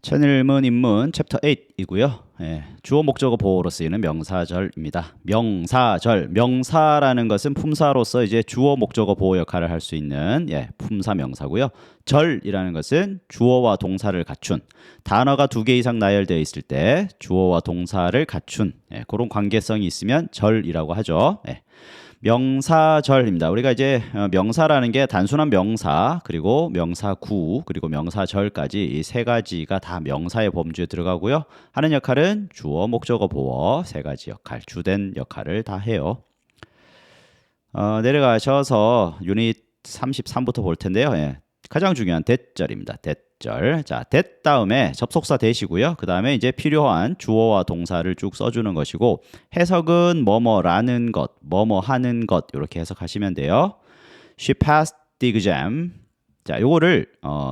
천일문 입문 챕터 8이고요. 주어 목적어 보호로 쓰이는 명사절입니다. 명사절, 명사라는 것은 품사로서 이제 주어 목적어 보호 역할을 할 수 있는 품사 명사고요. 절이라는 것은 주어와 동사를 갖춘 단어가 두 개 이상 나열되어 있을 때 주어와 동사를 갖춘 그런 관계성이 있으면 절이라고 하죠. 명사절입니다. 우리가 이제 명사라는 게 단순한 명사, 그리고 명사구, 그리고 명사절까지 이 세 가지가 다 명사의 범주에 들어가고요. 하는 역할은 주어, 목적어, 보어 세 가지 역할, 주된 역할을 다 해요. 내려가셔서 유닛 33부터 볼 텐데요. 가장 중요한 대절입니다. 대절. 자, that 다음에 접속사 that이고요. 그 다음에 이제 필요한 주어와 동사를 쭉 써주는 것이고, 해석은 뭐뭐라는 것, 뭐뭐 하는 것 이렇게 해석하시면 돼요. She passed the exam. 자, 요거를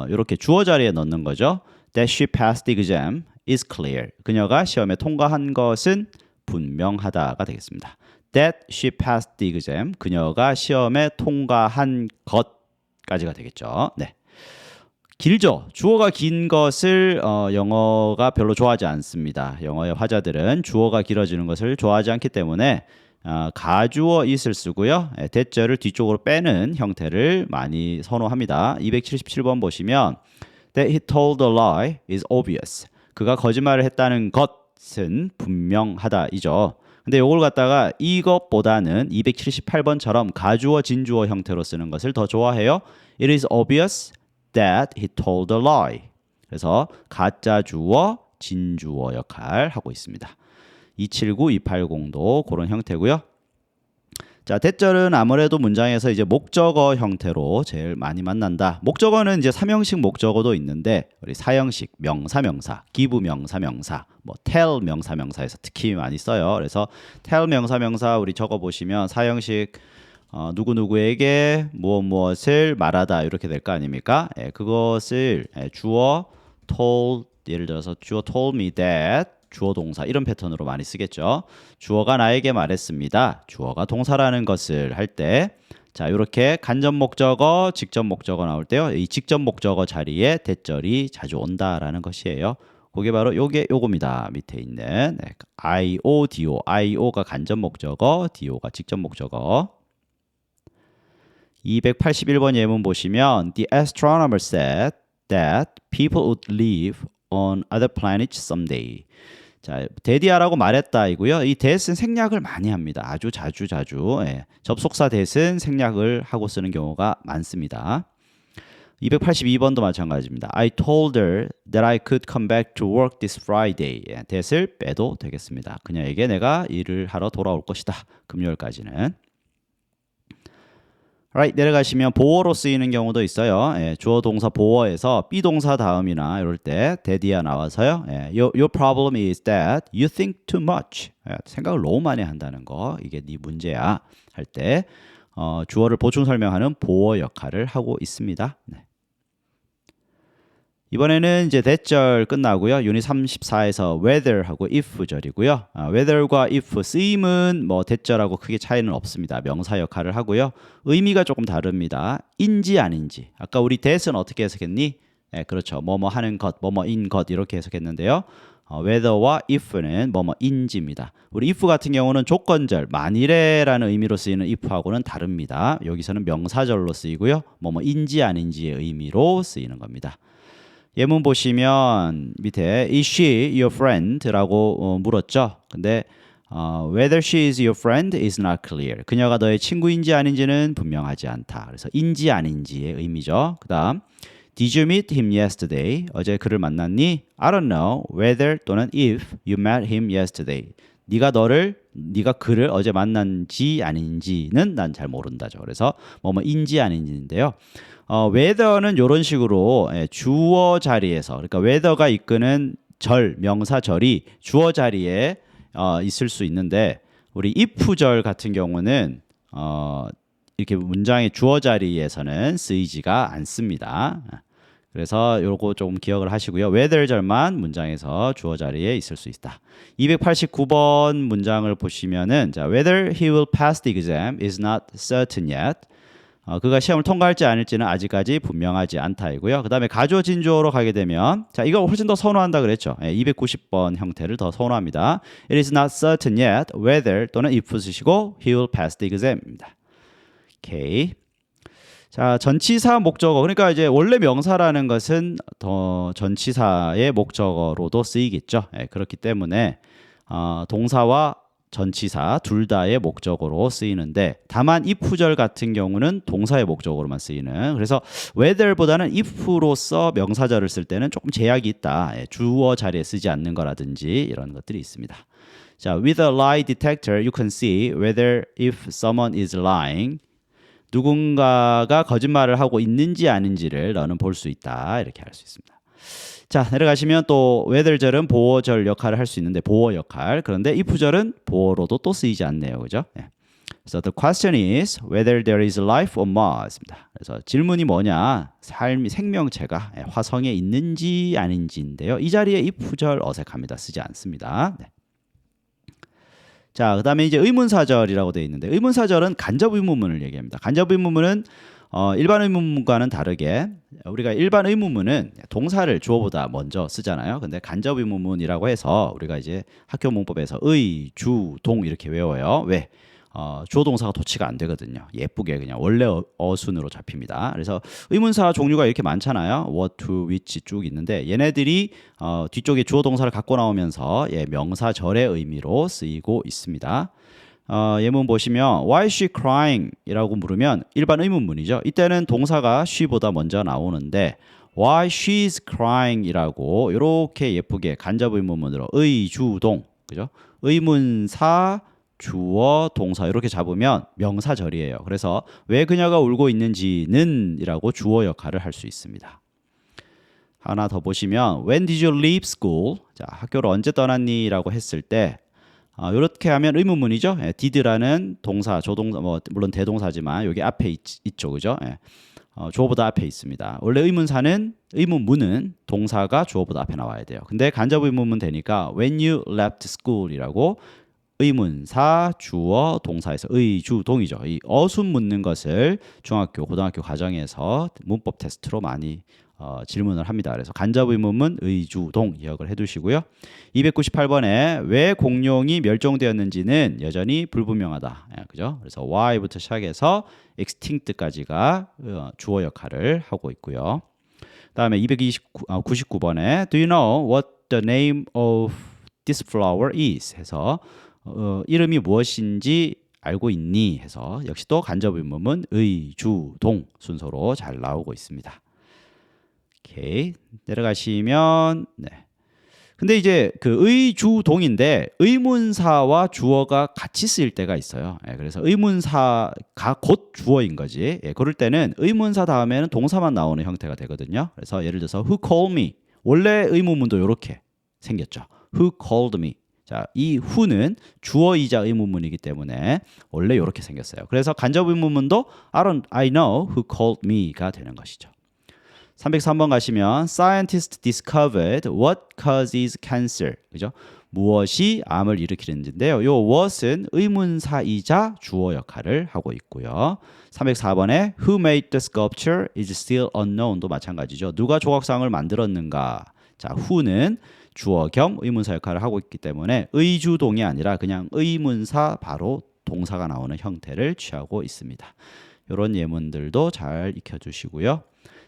이렇게 주어 자리에 넣는 거죠. That she passed the exam is clear. 그녀가 시험에 통과한 것은 분명하다가 되겠습니다. That she passed the exam. 그녀가 시험에 통과한 것까지가 되겠죠. 네. 길죠. 주어가 긴 것을 영어가 별로 좋아하지 않습니다. 영어의 화자들은 주어가 길어지는 것을 좋아하지 않기 때문에 가주어 it을 쓰고요. 대절을 뒤쪽으로 빼는 형태를 많이 선호합니다. 277번 보시면 That he told a lie is obvious. 그가 거짓말을 했다는 것은 분명하다이죠. 근데 이걸 갖다가 이것보다는 278번처럼 가주어 진주어 형태로 쓰는 것을 더 좋아해요. It is obvious that he told a lie. 그래서 가짜 주어, 진주어 역할 하고 있습니다. 279, 280도 그런 형태고요. 자, 대절은 아무래도 문장에서 이제 목적어 형태로 제일 많이 만난다. 목적어는 이제 삼형식 목적어도 있는데 우리 사형식 명사 명사, give 명사 명사, 뭐 tell 명사 명사에서 특히 많이 써요. 그래서 tell 명사 명사 우리 적어 보시면 사형식 누구누구에게 무엇을 말하다 이렇게 될 거 아닙니까? 그것을 주어 told, 예를 들어서 주어 told me that, 주어 동사 이런 패턴으로 많이 쓰겠죠. 주어가 나에게 말했습니다. 주어가 동사라는 것을 할 때, 자, 이렇게 간접 목적어, 직접 목적어 나올 때요. 이 직접 목적어 자리에 대절이 자주 온다라는 것이에요. 그게 바로 요겁니다. 밑에 있는 IO, DO. IO가 간접 목적어, DO가 직접 목적어. 281번 예문 보시면 The astronomer said that people would live on other planets someday. 자, 데디아라고 말했다이고요. 이 that은 생략을 많이 합니다. 아주 자주. 접속사 that은 생략을 하고 쓰는 경우가 많습니다. 282번도 마찬가지입니다. I told her that I could come back to work this Friday. that을 빼도 되겠습니다. 그녀에게 내가 일을 하러 돌아올 것이다. 금요일까지는. Right, 내려가시면 보어로 쓰이는 경우도 있어요. 주어 동사 보어에서 be 동사 다음이나 이럴 때 that이야 나와서요. Your problem is that you think too much. 생각을 너무 많이 한다는 거. 이게 네 문제야. 할 때 주어를 보충 설명하는 보어 역할을 하고 있습니다. 네. 이번에는 이제 that절 끝나고요. 유닛 34에서 whether하고 if절이고요. whether과 if 쓰임은 뭐 that절하고 크게 차이는 없습니다. 명사 역할을 하고요. 의미가 조금 다릅니다. 인지 아닌지. 아까 우리 that은 어떻게 해석했니? 그렇죠. 뭐뭐 하는 것, 뭐뭐인 것 이렇게 해석했는데요. whether와 if는 뭐뭐인지입니다. 우리 if 같은 경우는 조건절, 만일에라는 의미로 쓰이는 if하고는 다릅니다. 여기서는 명사절로 쓰이고요. 뭐뭐인지 아닌지의 의미로 쓰이는 겁니다. 예문 보시면 밑에 Is she your friend? 라고 물었죠. 근데 whether she is your friend is not clear. 그녀가 너의 친구인지 아닌지는 분명하지 않다. 그래서 인지 아닌지의 의미죠. 그 다음 Did you meet him yesterday? 어제 그를 만났니? I don't know whether 또는 if you met him yesterday. 네가 그를 어제 만난지 아닌지는 난 잘 모른다죠. 그래서 뭐뭐인지 아닌지인데요. whether는 이런 식으로 주어 자리에서, 그러니까 whether가 이끄는 절, 명사절이 주어 자리에 있을 수 있는데 우리 if절 같은 경우는 이렇게 문장의 주어 자리에서는 쓰이지가 않습니다. 그래서 요거 조금 기억을 하시고요. whether절만 문장에서 주어 자리에 있을 수 있다. 289번 문장을 보시면은 자, whether he will pass the exam is not certain yet. 그가 시험을 통과할지 아닐지는 아직까지 분명하지 않다이고요. 그 다음에 가주어진 주어로 가게 되면 자 이거 훨씬 더 선호한다 그랬죠. 290번 형태를 더 선호합니다. It is not certain yet whether 또는 if 쓰시고 he will pass the exam입니다. 오케이. 자 전치사 목적어 그러니까 이제 원래 명사라는 것은 더 전치사의 목적어로도 쓰이겠죠. 그렇기 때문에 동사와 전치사 둘 다의 목적어로 쓰이는데 다만 if절 같은 경우는 동사의 목적어로만 쓰이는 그래서 whether보다는 if로서 명사절을 쓸 때는 조금 제약이 있다. 주어 자리에 쓰지 않는 거라든지 이런 것들이 있습니다. 자, with a lie detector you can see whether if someone is lying 누군가가 거짓말을 하고 있는지 아닌지를 너는 볼 수 있다. 이렇게 할 수 있습니다. 자 내려가시면 또 whether절은 보어절 역할을 할 수 있는데 보어 역할 그런데 if절은 보어로도 또 쓰이지 않네요. 그죠? 그래서 the question is whether there is life on Mars입니다. 그래서 질문이 뭐냐 삶이 생명체가 화성에 있는지 아닌지인데요. 이 자리에 if절 어색합니다. 쓰지 않습니다. 자, 그다음에 이제 의문사절이라고 되어 있는데 의문사절은 간접 의문문을 얘기합니다. 간접 의문문은 일반 의문문과는 다르게 우리가 일반 의문문은 동사를 주어보다 먼저 쓰잖아요. 근데 간접 의문문이라고 해서 우리가 이제 학교 문법에서 의, 주, 동 이렇게 외워요. 왜? 주어 동사가 도치가 안 되거든요. 예쁘게 그냥 원래 어순으로 잡힙니다. 그래서 의문사 종류가 이렇게 많잖아요. what, who, which 쭉 있는데 얘네들이 뒤쪽에 주어 동사를 갖고 나오면서 명사절의 의미로 쓰이고 있습니다. 예문 보시면 Why is she crying? 이라고 물으면 일반 의문문이죠. 이때는 동사가 she보다 먼저 나오는데 Why she's crying 이라고 이렇게 예쁘게 간접 의문문으로 의, 주, 동 그죠? 의문사 주어, 동사 이렇게 잡으면 명사절이에요. 그래서 왜 그녀가 울고 있는지는 이라고 주어 역할을 할 수 있습니다. 하나 더 보시면 When did you leave school? 자, 학교를 언제 떠났니? 라고 했을 때 이렇게 하면 의문문이죠. did라는 동사, 조동사, 물론 대동사지만 여기 앞에 있죠. 그죠? 주어보다 앞에 있습니다. 원래 의문문은 동사가 주어보다 앞에 나와야 돼요. 근데 간접 의문문 되니까 When you left school 이라고 의문사, 주어, 동사에서 의, 주, 동이죠. 이 어순 묻는 것을 중학교, 고등학교 과정에서 문법 테스트로 많이 질문을 합니다. 그래서 간접 의문문 의, 주, 동 기억을 해두시고요. 298번에 왜 공룡이 멸종되었는지는 여전히 불분명하다. 그죠? 그래서 why부터 시작해서 extinct까지가 주어 역할을 하고 있고요. 다음에 299번에 Do you know what the name of this flower is? 해서 이름이 무엇인지 알고 있니? 해서 역시 또 간접 의문문 의, 주, 동 순서로 잘 나오고 있습니다. 오케이. 내려가시면 근데 이제 그 의, 주, 동인데 의문사와 주어가 같이 쓰일 때가 있어요. 그래서 의문사가 곧 주어인 거지. 그럴 때는 의문사 다음에는 동사만 나오는 형태가 되거든요. 그래서 예를 들어서 Who called me? 원래 의문문도 이렇게 생겼죠. Who called me? 자, 이 who는 주어이자 의문문이기 때문에 원래 이렇게 생겼어요. 그래서 간접 의문문도 I know who called me가 되는 것이죠. 303번 가시면 Scientists discovered what causes cancer. 그죠? 무엇이 암을 일으키는지인데요. 요 what은 의문사이자 주어 역할을 하고 있고요. 304번에 Who made the sculpture is still unknown도 마찬가지죠. 누가 조각상을 만들었는가? 자, who는 주어 겸 의문사 역할을 하고 있기 때문에 의주동이 아니라 그냥 의문사 바로 동사가 나오는 형태를 취하고 있습니다. 이런 예문들도 잘 익혀주시고요.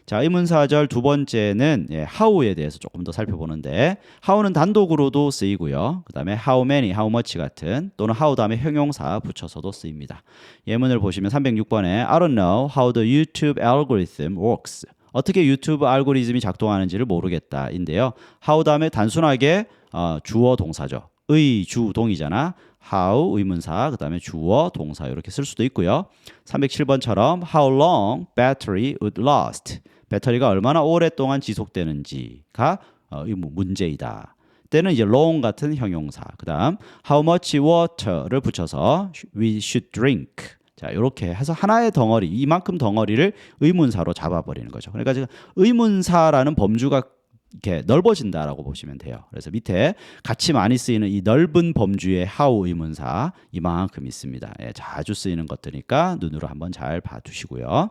자, 의문사절 두 번째는 how에 대해서 조금 더 살펴보는데 how는 단독으로도 쓰이고요. 그 다음에 how many, how much 같은 또는 how 다음에 형용사 붙여서도 쓰입니다. 예문을 보시면 306번에 I don't know how the YouTube algorithm works. 어떻게 유튜브 알고리즘이 작동하는지를 모르겠다인데요. how 다음에 단순하게 주어 동사죠. 의, 주, 동이잖아. how 의문사, 그 다음에 주어, 동사 이렇게 쓸 수도 있고요. 307번처럼 how long battery would last. 배터리가 얼마나 오랫동안 지속되는지가 문제이다. 때는 이제 long 같은 형용사. 그 다음 how much water를 붙여서 we should drink. 자, 이렇게 해서 하나의 덩어리, 이만큼 덩어리를 의문사로 잡아버리는 거죠. 그러니까 지금 의문사라는 범주가 이렇게 넓어진다라고 보시면 돼요. 그래서 밑에 같이 많이 쓰이는 이 넓은 범주의 how 의문사 이만큼 있습니다. 예, 자주 쓰이는 것들이니까 눈으로 한번 잘 봐두시고요.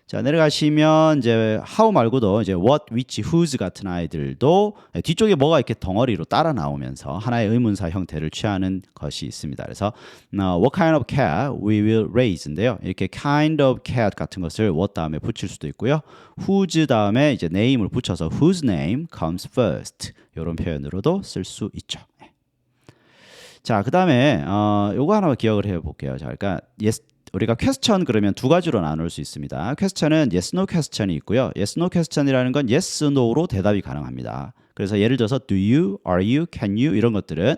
자, 내려가시면 이제 how 말고도 이제 what, which, whose 같은 아이들도 뒤쪽에 뭐가 이렇게 덩어리로 따라 나오면서 하나의 의문사 형태를 취하는 것이 있습니다. 그래서 what kind of cat we will raise인데요. 이렇게 kind of cat 같은 것을 what 다음에 붙일 수도 있고요. whose 다음에 이제 name을 붙여서 whose name comes first 이런 표현으로도 쓸 수 있죠. 자, 그다음에 요거 하나만 기억을 해볼게요. 자, 그러니까 yes. 우리가 퀘스천 그러면 두 가지로 나눌 수 있습니다. 퀘스천은 yes, no 퀘스천이 있고요. yes, no 퀘스천이라는 건 yes, no로 대답이 가능합니다. 그래서 예를 들어서 do you, are you, can you 이런 것들은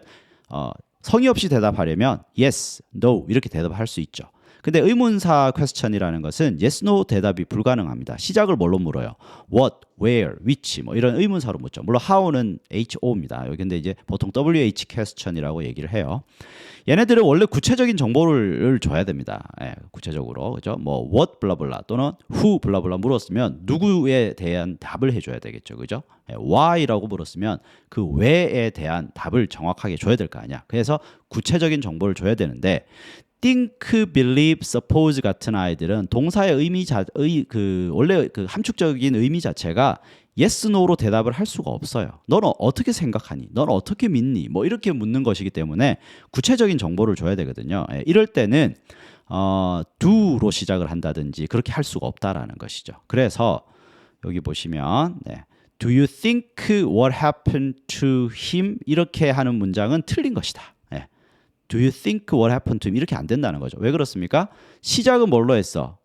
성의 없이 대답하려면 yes, no 이렇게 대답할 수 있죠. 근데 의문사 퀘스천이라는 것은 yes, no 대답이 불가능합니다. 시작을 뭘로 물어요? what, where, which 뭐 이런 의문사로 묻죠. 물론 how는 HO입니다. 여기 근데 이제 보통 WH 퀘스천이라고 얘기를 해요. 얘네들은 원래 구체적인 정보를 줘야 됩니다. 예, 구체적으로 그죠? 뭐 what 블라블라 또는 who 블라블라 물었으면 누구에 대한 답을 해줘야 되겠죠, 그죠? 예, why라고 물었으면 그 왜에 대한 답을 정확하게 줘야 될 거 아니야. 그래서 구체적인 정보를 줘야 되는데 think, believe, suppose 같은 아이들은 동사의 원래 그 함축적인 의미 자체가 yes, no로 대답을 할 수가 없어요. 너는 어떻게 생각하니? 너는 어떻게 믿니? 뭐 이렇게 묻는 것이기 때문에 구체적인 정보를 줘야 되거든요. 예, 이럴 때는 do로 시작을 한다든지 그렇게 할 수가 없다라는 것이죠. 그래서 여기 보시면 do you think what happened to him? 이렇게 하는 문장은 틀린 것이다. 예. Do you think what happened to him? 이렇게 안 된다는 거죠. 왜 그렇습니까? 시작은 뭘로 했어?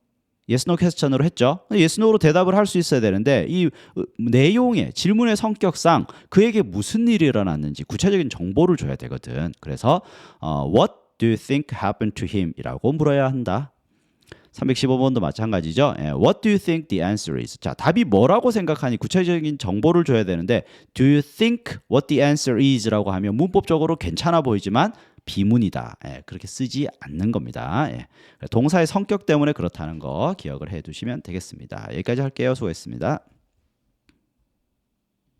yes, no 퀘스천으로 했죠. yes, no로 대답을 할 수 있어야 되는데 이 내용의 질문의 성격상 그에게 무슨 일이 일어났는지 구체적인 정보를 줘야 되거든. 그래서 what do you think happened to him? 이라고 물어야 한다. 315번도 마찬가지죠. What do you think the answer is? 자, 답이 뭐라고 생각하니 구체적인 정보를 줘야 되는데 Do you think what the answer is? 라고 하면 문법적으로 괜찮아 보이지만 비문이다. 그렇게 쓰지 않는 겁니다. 동사의 성격 때문에 그렇다는 거 기억을 해두시면 되겠습니다. 여기까지 할게요. 수고했습니다.